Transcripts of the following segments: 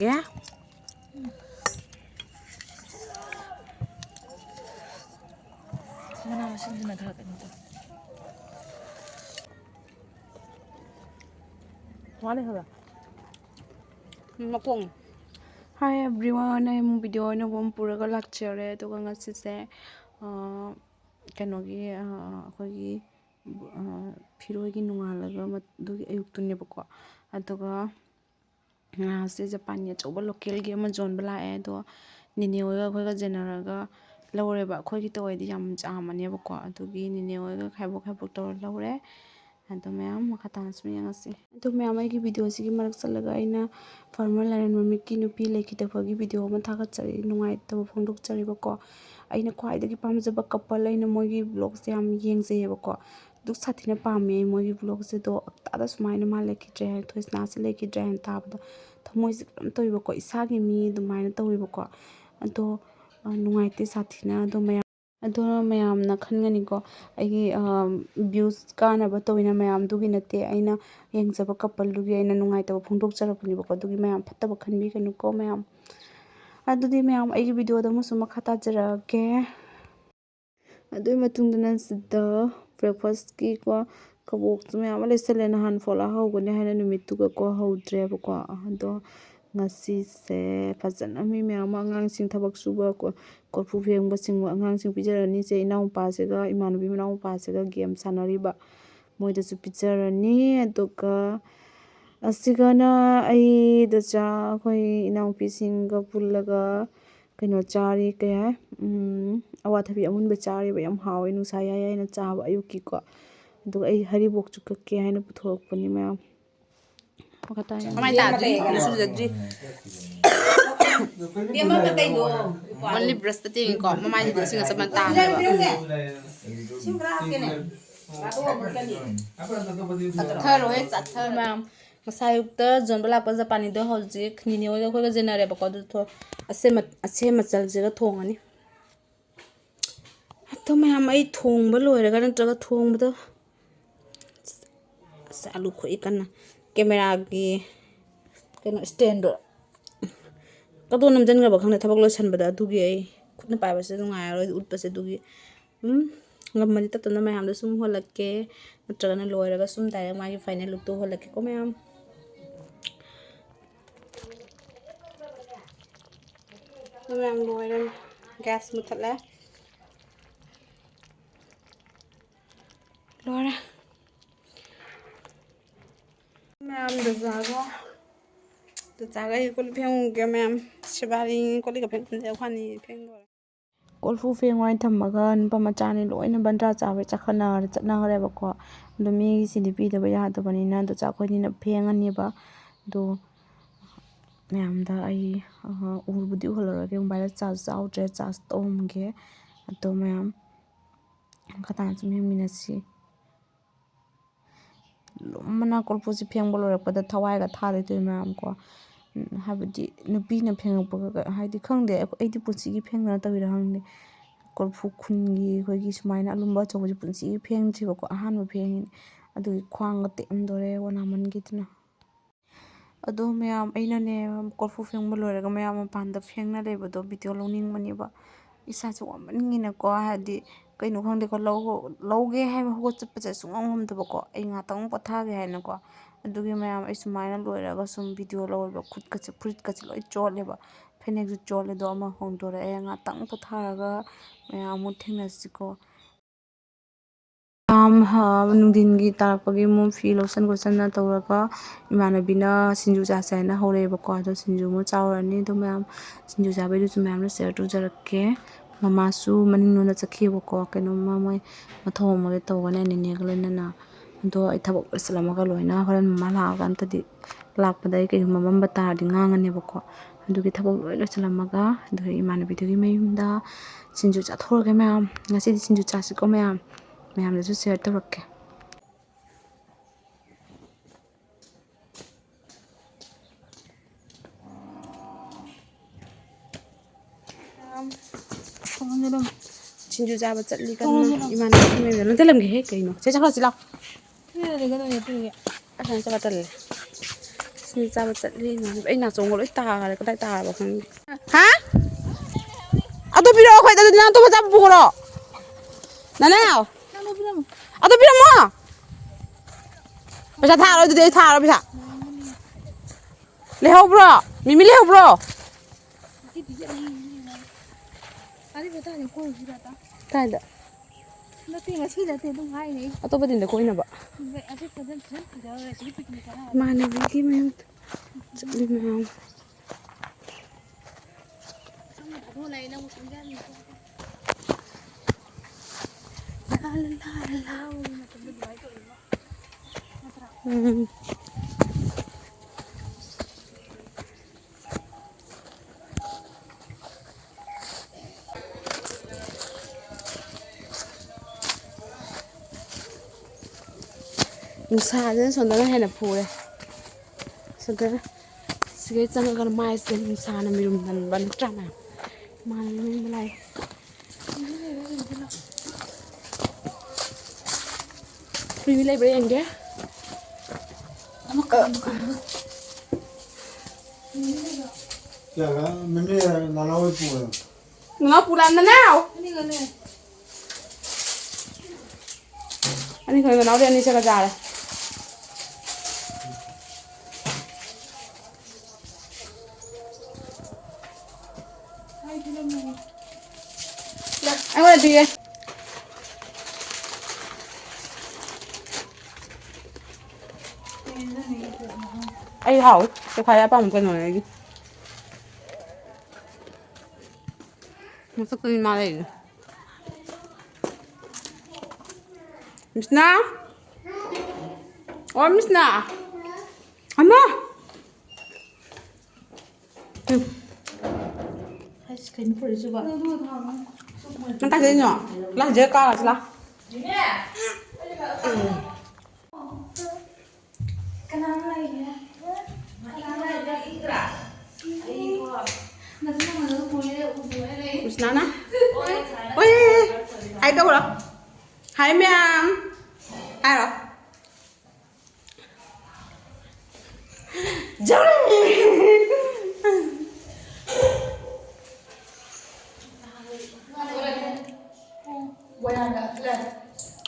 Yeah. Mana masinduna khara kani to. Wale hoga. Mapong. Hi everyone, I'm video na bom puraga lecture to nga sise kanogi akogi phirogi nungalaga madugi ayuktune bako aduga se Japan ya choba local game zone bala e do nini oiga khoiga generaga lawre ba khoi ki toy di yam chamane bako adugi nini oiga khaibok to lawre and ma'am makatan smi ngasi to ma'am ai video sigi marak salaga aina farmer line mamiki nupi leki tafagi video ma thaga chari nungai to phondok chari bako aina khwai dagi pamjaba couple aina mogi vlog se am yengje bako duk sathina pame mogi vlog se do tada sumaina ma leki tre thoisna se leki tre tabda thamoi sikam toy bako isagi mi dumaina toy bako ado nungai te sathina do ado mayam na khangani ko ai views kana ba toina mayam dugi nate aina yengjaba couple dugi aina nungai ta phongdok charapni ba ko dugi mayam phattaba khanbi kanu ko mayam adudi mayam ai video da musu makhata jara ke adui matungdana sida breakfast ki ko kabok mayam le selena han fola hawgone haina numit tu ko hawdre ba ko ado ngasi se fazana mi mayam angang sing thabak suba ko Korfu Fengba sing angang sing pijarani se inaw pa se ga imanubi manaw pa se ga game sanariba moida su pijarani aduga asigana ai da cha khoi inaw pi sing ga pullaga kaino chari ke awathabi amun ba chari ba yam hawi nu sa ya na cha ba ayuki ko aduga ai haribok chu ke haina puthok pani ma makata mai ta su jadri only breast thing ko mama ji singa samanta tharo he chathar mam masayukta jonbala pa japani do hoji khnini oga ko genare ba ko do ase machal jega thongani to mam ai thongba loiraga natraga thongbada salu khoi kana camera gi kena stand kado namjan ga bakhang thabak losan bada dugi ai khutna pai ba se ngai ro ut pa se dugi ngamani ta tana mayam da sum holakke natraga na loiraga sum direct magi final look to holakke ko mayam loira gas muthala loira mayam da zago kul pheng ge mayam shibari kuli ga pheng khani pheng do Korfu Fengba thamaga npa machani loina bandra chawe chakhana chatna hare ba ko do mi sidi pi da ba ya da bani na do cha khoi ni na phengani ba do mayam da ai urbudi holora ke mobile charge out re charge tom ge to mayam khatan chumi minasi mana Korfu si phengba lora pa da thawai ga thare to mayam ko habdi nupi na phengpa ga haidi khangde aidi punchigi phengna tawira hangde Korfu khungi hoigi sumaina alumba choboji punchigi phengchi ba ko ahanba phengin adu khwang te amdore wana mangitna ado mayam aina ne Korfu Fengba lora ga mayam panda phengna leba do video loning mani ba isa chu amangina ko hadi kaino khangde ko loge hai ho chappa cha sungam hom da ko ai nga tang patha ge hai na ko adugi mayam ai sumaina loira ga sum video loiba khut ka che fruit ka che loi chole ba phenek ju chole do ama hongdora ai nga tang patha ga mayam mu thengna siko nungdin gi tarakpagi mu fi lotion ko sanna tawraga imanabina sinju cha saina hore ba ko do sinju mu chawrani do mayam sinju cha bai du mayam na share to jarakke mama su maning no na chakhi ba ko keno ma moi mathom ma ge tawgane ni ne glena na do ai thabok salama ga loina horan mama la gan tadi lakpadai ke mamam bata di ngangane ba ko adugi thabok loina salama ga do imanabi dugi mayumda sinju cha thorge mayam ngasi sinju cha si ko mayam da su share tawrakke sinju jaba chatli kan iman me me telam ge he kaino che chakha sila asan cha batal Xin chào một trận đi anh nào chống lỗi tà có đại tà bảo không hả à tôi video khởi tôi làm tôi phải 잡고 그러 nào à tôi video mà bây giờ thả rồi tôi thả rồi bây giờ lấy hộp rồi mimi lấy hộp rồi tay đó atau betul dah kau ini apa? Mana lagi memang? Jadi memang. Nusa jadi sonda hena pule, sonda segi jangan kalau mai sen nusa na mirum dan ban trama, mai mulai. Mulai berang dia. Ya kan, mimi nalau pule. Ngap pulan nanau. Ani kalau nanau dia ni cakap jalan. Anh ơi đi. Ai hỏi, cái phải bao một cái này đi. Một số cái mà đây. Misna? Oh Misna. Amma. Mình tắt dây nhỏ, là dây cao là chứ là. Misna na? Ôi, ai đâu rồi? Hai mẹ ai rồi?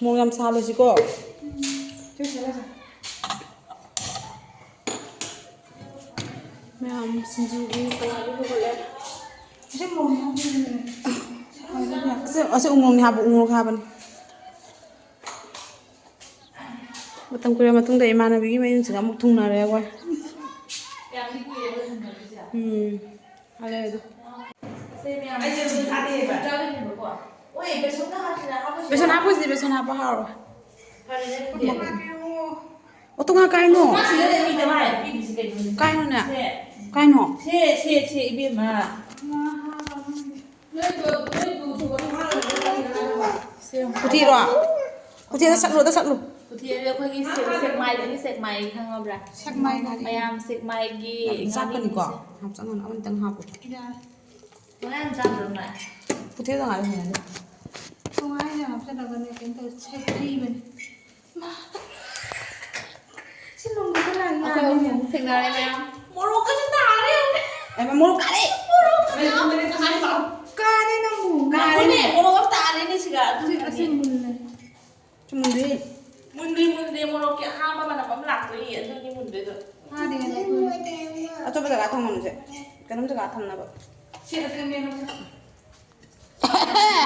Mau làm sao rồi chị cô? Mẹ làm Singju Ngasigi Khuhausidi haban. Batang kuliah matung dari mana bagi main segala mutung nara ya, ada itu. Beson apa sih? Beson apa hal? Oh tuh nggak kain no? Kain no ya? Kain no? Ibu mah. Putih doa. Putih dasar lu. Putih dia pergi sek mai kang obra. Sek mai tadi. Ayam sek mai gi. Sapkan nih kok. Hapsangan awan tengah hapus. Ayam jam belum lah. Putih dah nggak ada. Sungai yang apa dagan yang itu sek riben. Sinong bukan lagi. Aku tinggal ni yang. Mulu ke cinta hari. Emang mulu kali. Kani namu. Kali ni mulu ke tali ni segala tu Kasih mulai. Cuma di. Mundi mulu ke hama mana pemlak tu iya tu ni mundi tu. Ada yang itu. Atau betul kata mana sih? Karena betul kata mana pak? Siapa yang dia nak?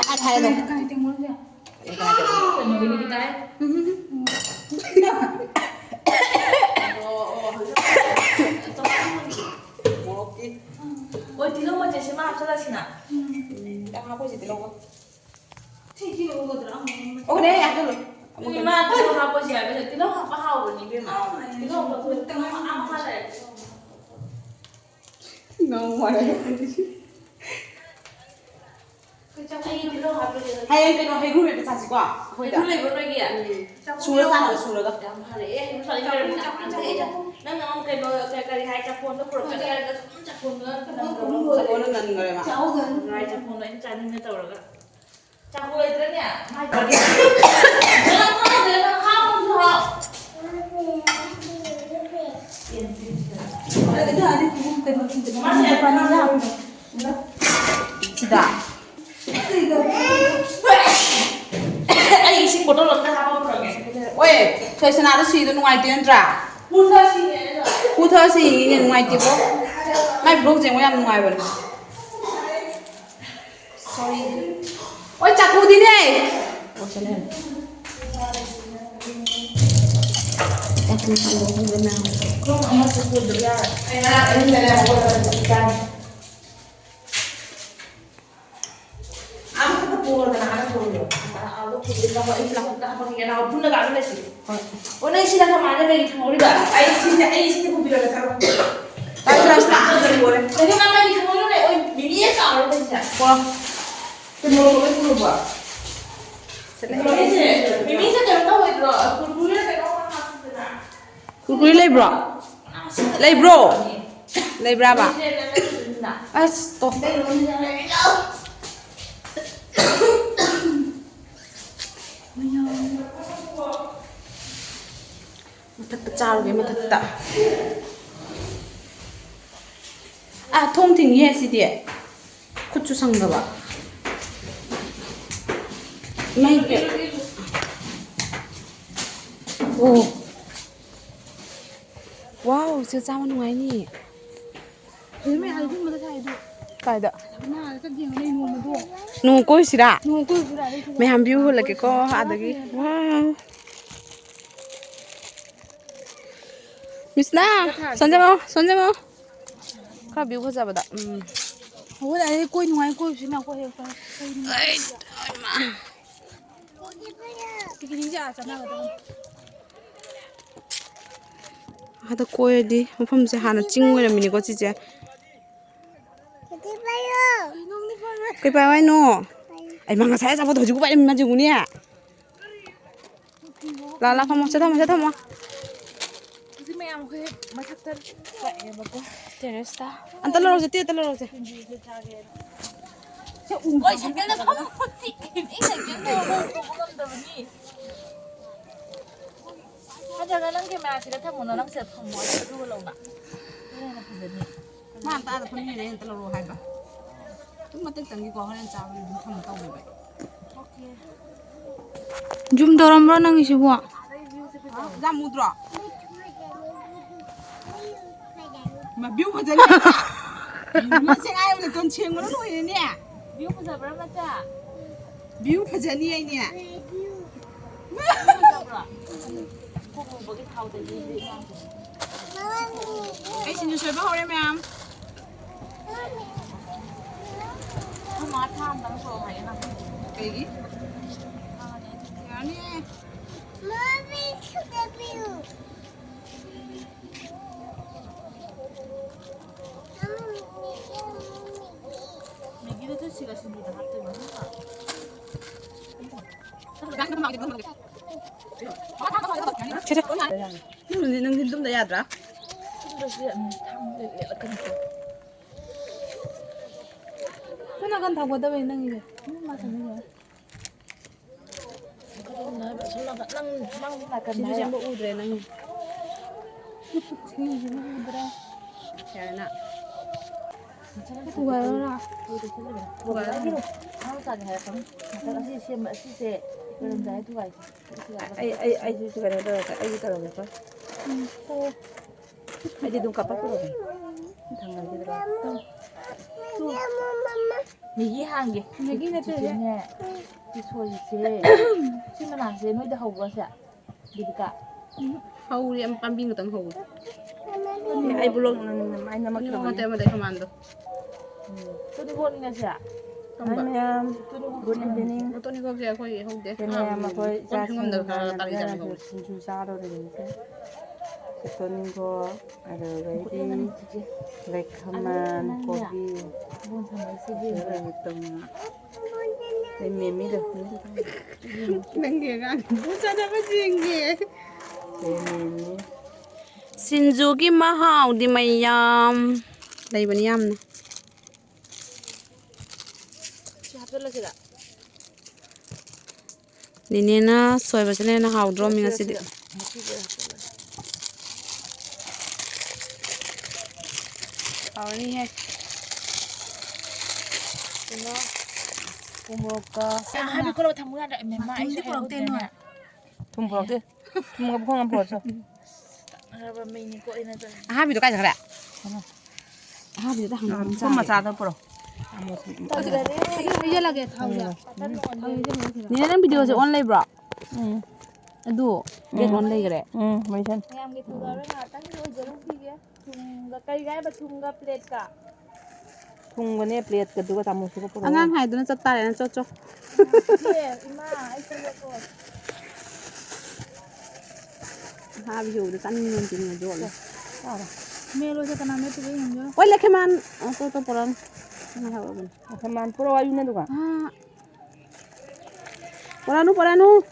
Ada ada. Kani tengok dia. Ini kita. Oh, tidak macam siapa salah sih nak? Dah apa sih telur? Cik dia buat terang. Oh deh ya dulu. Lima tu apa sih? Tidak apa hal ni bima. Tidak apa tu tengah apa lah. Nggak mau ada. Ay, tidak apa sih? Hay cái nó hay group để sao quá? Thôi Itu lebih lagi ya. Sudah sana sudah dah. Dalam hal ini, misalnya kalau kita aja, nang ngomong kayak kali hai capon tu, perut kali ada capon tu, Sekolah nan nggak ya mak? Jauh kan? hai capon tu ini cari ni tahu lah. Capon itu ni, hai kali. Jangan kau tu hal. sida ai isi botol lo ta ha ba pro ge oi thoi sana da si do ngai ti ntra pu tha si ni ngai ti bo mai blog jeng wa yam ngai ba sorry oi chaku di ne o chale Kurkuri leibro leibro leibra ba as to mathak char ge mathak ta thong thing ye si de khut chu sang da ba mai pe oh wow siêu cha nó ngoài nhỉ thế mẹ ai cũng mà thay được cái đó mà cái gì này nuông mà đua nung coi gì đã nuông cứ cái này mày ham view là cái co ada cái wow Misna sonja mau kau view kau siapa dah ủa đây coi ngoài coi xin nào coi hiểu không ai mà cái gì à sao nào đó ada koi di mafam se hana chingwe na mini ko chi che cái bài ai nó ai mang cái sao tôi chịu bài mình chịu nè là không sẽ thăm mà cái mẹ em cái mà thật thật vậy mà cô teresa anh ta lo rồi tiệt ta lo rồi oi sakal na ba mo ti in sakal na mo ko ngam da ni 하다가 남게 마시다 타고 너랑 세 번 뭐 두고 나오나 그래나 보더니 mà anh ta là phân như thế ta lo rồi hay ba chúng mà tất cả cái có hơn chào mình không tao vậy 좀 더러면 năng gì vậy ra mua rồi mà biếu mà chân mà sẽ ai mà con chiên nó nuôi nè 비오 보자 브라 맞자 biếu mà chân như nè 고고 뭐게 타오더니 cái xin cho bao đây mẹ 마 탐 당소 하이나 cái gì 아니 미기도 뜻이가 신부다 합때만 nâng tin tum đấy à cái nào cần thằng của tao về năng gì mà thằng này xin cho bộ u rồi nâng nè cái tuổi đó ai chứ cái này đâu ai cái đâu vậy ai đi đúng cặp bắt rồi thằng này đi đâu 미기 한 개. 미기는 또 네. 이 소리지. 치면 안 돼. 너희들 하고 가자. 니가. hầu đi em pan pin của tầng hầu ai blog anh nằm cái mà tem mà đây không ăn đâu tôi đi nghe chưa? anh em good evening tôi đi có gì thôi không để em mà thôi ra không được tali ra không Singju ra đâu rồi tôi nên có ở đây like comment copy 뭔 상관 쓰지? rồi từng cái mềm mới được năng nghề ăn bún chả đâu có gì nghề cái mềm Singju ki mahau di mayam đây bên yam nè nini na soy ba chane na hau drum minga sidi 하오니해. 이거 고모가. 하비 그러고 다 뭐야? 멤마 Hindi ko lang tinoy. 돈 벌었지? 돈 갖고 콩안 벌었어. Ba mình có in rồi. 하비도 까지 그래. 하비도 한 번. 손만 싸다 벌어. Iya lagi tahu ya. 니네는 비디오지 온라인 브라. 응. 너 get 온라인 그래. 응, 뭐이션. Em cái thứ đó là tăng cái giờ lúc kia thùng cây gái và thùng gặp plate cả. 통근에 플레이트 그두고 다 모시고 벌어. 안강 하이드는 쪘다래는 쪘죠. Kia, ima, ai chơi được rồi. 하비 요도 짠는 중에 좋아. Melo sa kaname tu yung yo. 원래 걔만 또 보란. 하고 본. 그만 풀어와 있는 누가. 아. 보라누.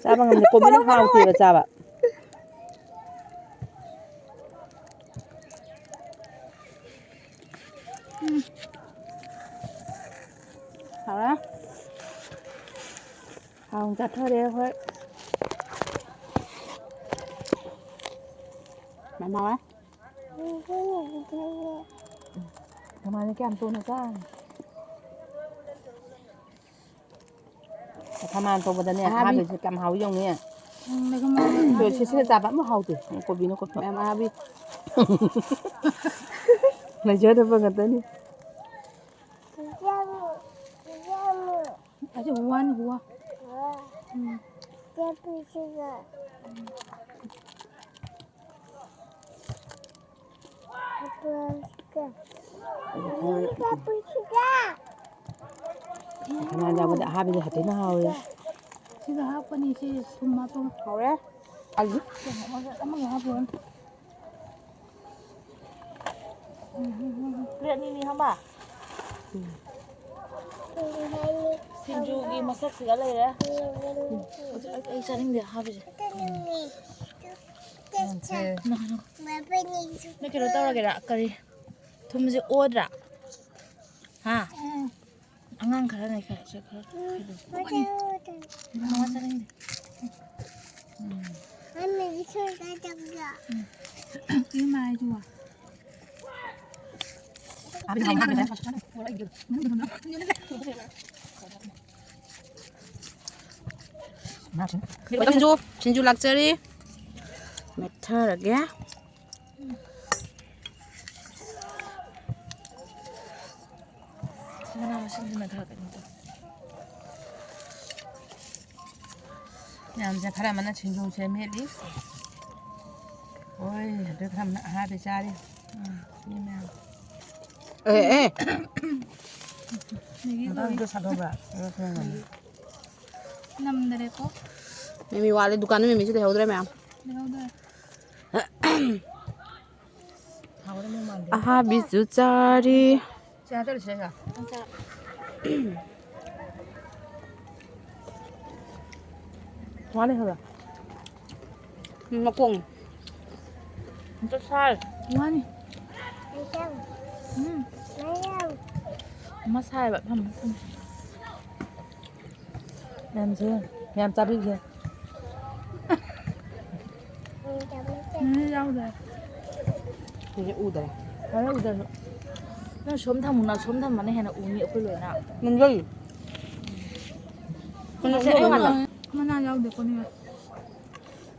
짜방 근데 고비는 하고 뒤에 짜봐. 알아? 하웅자 털에 헐. 마마와? 가만히 이렇게 안 떠나가. 가만 떠보다네. 하비 감 하우 용이야. May kumama. 저 시시에 잡아 뭐 하우지. 고비는 고. 마마비. 나 저도 보거든요. Kasi huwan, huwa. 가만 잡으다 하비도 하더니 하우야. Sila hapon ni si sumato. 그래? 알지? Amang hapon. Plate ni không bà? Singju cái masak sih kali ya. Ai sao đi habi. Nó cái đó tao là cái đó cái thùng gì ô ra. Ha. Angang cái này cái chứ cái. Nó sao đi. Cái mai chua. 하비 하비 돼. 나지. 진주 락저리. 메탈하게. 하나 맛있는 다 되는데. 남자 바람만나 진동 재미리. 오이, 너 그럼 하비 자리. 이면. 에. 너 이거 사줘봐. 이거 그냥. Nam dere ko. Meme वाले दुकान में मिसी देख रहे मैं Dere udah. 하고는 뭐 만데. 아하 미수짜리 자, 저리 시작. 완해 해봐. 먹공 Cho sai. Huwan. Mà sai bạn thầm. làm chưa? Làm chắp đi chưa? Rau rồi. 이제 우대 Nói là udah. Nó sớm thầm nó sớm thầm mà này là uống nhiều cái lưỡi nào. 능결 Nó sẽ ăn là Mana rau để con đi.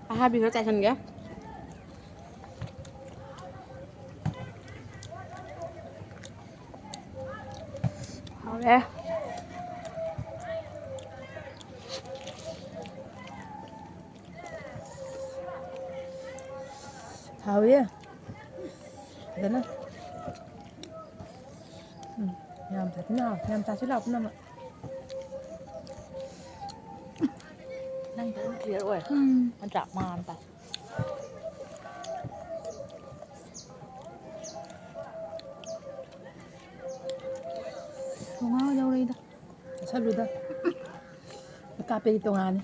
아하 비서 짜신 게 그래 Thảo thế nào? Làm thế nào? Làm ta sẽ lọc năm ạ. đang tới kia rồi. Ăn chả mà ăn ta. Không có rau đây đâu. Sao luôn đó? Cà phê tông ăn.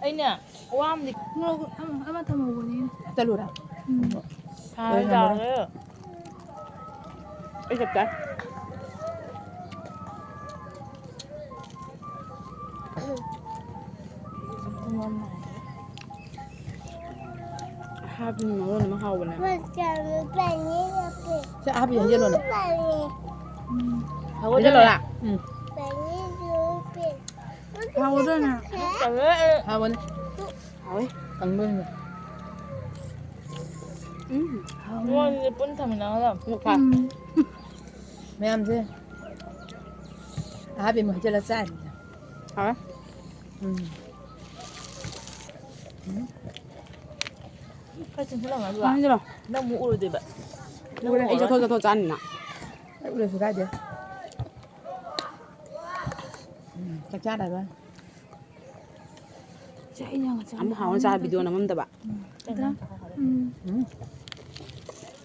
Anh nè, oam thì Nó ama thầm vào đi. Ta luôn à? hai giờ đấy. 이제 까 Không ngon mà. 아하 비 먹으면 하고 그래 Mas kalau pengen apa? sẽ áp gì vậy luôn này 하고 이제 넣어라 하고잖아. 아 뭐네 아왜 강릉 와 이제 뻔탐이 나가다. 먹봐 mẹ em chứ bị một chơi là sai hả 같이 들어가 봐. 아니 들어. 너무 오래돼 봐. 그래 이제 더 짠나. 우리 수다 돼 chắc chắn rồi 안 하원 자 비디오 남는다 봐.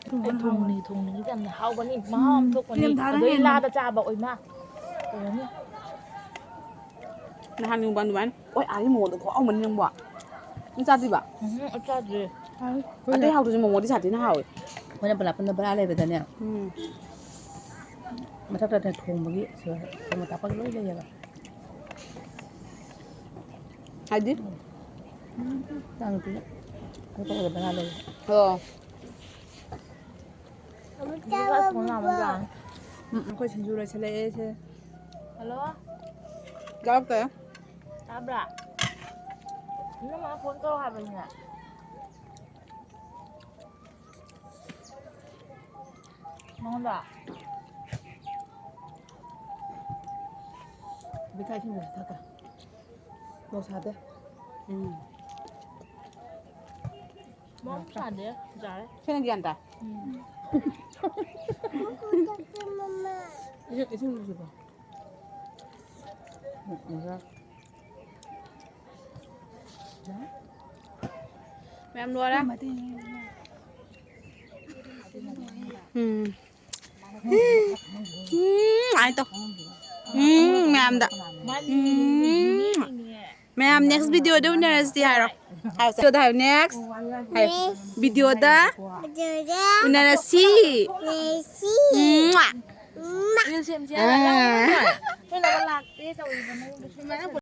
동네 동네 때문에 하고니 마음 좋고니 너희 라다 잡아 얼마. 그러니 나 하는 반. ôi ai mua được có ông mình nhưng bỏ. Nó ra đi bà. 어쩌지. Ở đây học được mà mua đi sạch thế nào rồi? 그냥 발라 lấy về đây nè mà chắc là thùng một cái sữa mà tao bắt lưỡi đây rồi Hay đi. đang tí tôi có balà đây 누가 돈 나면 안. coi Singju rồi sẽ lấy chứ 헬로. Gặp kìa. 잡라. 이놈아 폰 떨어가버리냐. 먹는다. bị khai Singju thật à đâu sao thế 먹으면 안 돼. 잘해. Cái này gì 이제 Singju 줘봐 뭐야 Mẹ em nuôi đó. Ai to. Mẹ em đã. Mẹ em next video đâu nè gì hả? Hãy subscribe cho next video đó. Nè si. 이거 지금 지금 왜 나만 lạc đi rồi mà